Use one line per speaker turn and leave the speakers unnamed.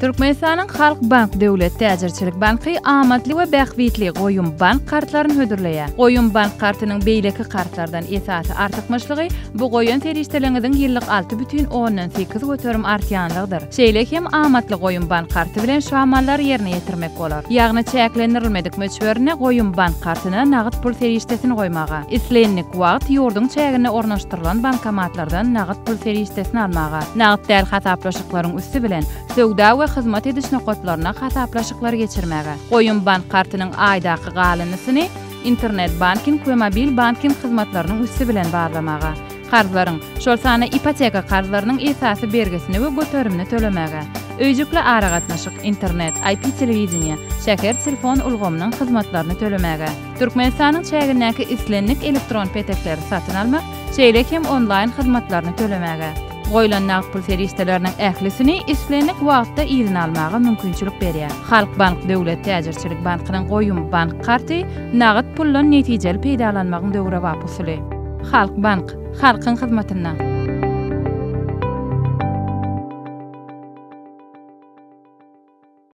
Türkmenistanyň Halk Bank Döwlet Täjirçilik Banky amatly we bähwitli goýun bank kartlaryny hödürleýär. Goýun bank kartynyň beýleki kartlardan esasy artykmyşlygy bu goýun terişdeliňiziň ýyllyk 6,8 göterim artýanlygydyr. Şeýle hem amatly goýun bank karty bilen şu amallar ýerine ýetirmek bolar. Ýagny çäklendirilmedik möçberine goýun bank kartyna nagyt pul terişdesini goýmaga, islenlik wagt ýurdun çägine ornaşdyrylan bankomatlardan nagyt pul terişdesini almaga, nagyt däl hataplaşyklaryň üstü bilen söwda we hyzmat ediş nokatlaryna hataplaşyklar geçirmäge, goýun bank kartynyň aýdaky galynysyny internet banking we mobil banking hyzmatlarynyň üstü bilen barlamaga, kartlaryň, şol sany ipoteka kartlarynyň esasy bergesini we göterimini tölemege, öýjükle ara gatnaşyk, internet, IP telewiziniýa, şäher telefon ulgamynyň hyzmatlaryny tölemege, Türkmenistanyň çägindäki islenlik elektron petekleri satyn almak, şeýle hem online hyzmatlaryny tölemege, goýulan nagyt pul terişdeleriniň ählisini islenlik wagtda ýylyny almaga mümkinçilik berýär. Halk Bank Döwlet Täjirçilik Bankynyň goýun bank karty nagyt pullan netijeli peýdalanmagyň döwre wap usuly. Halk Bank, halkyň hyzmatyna.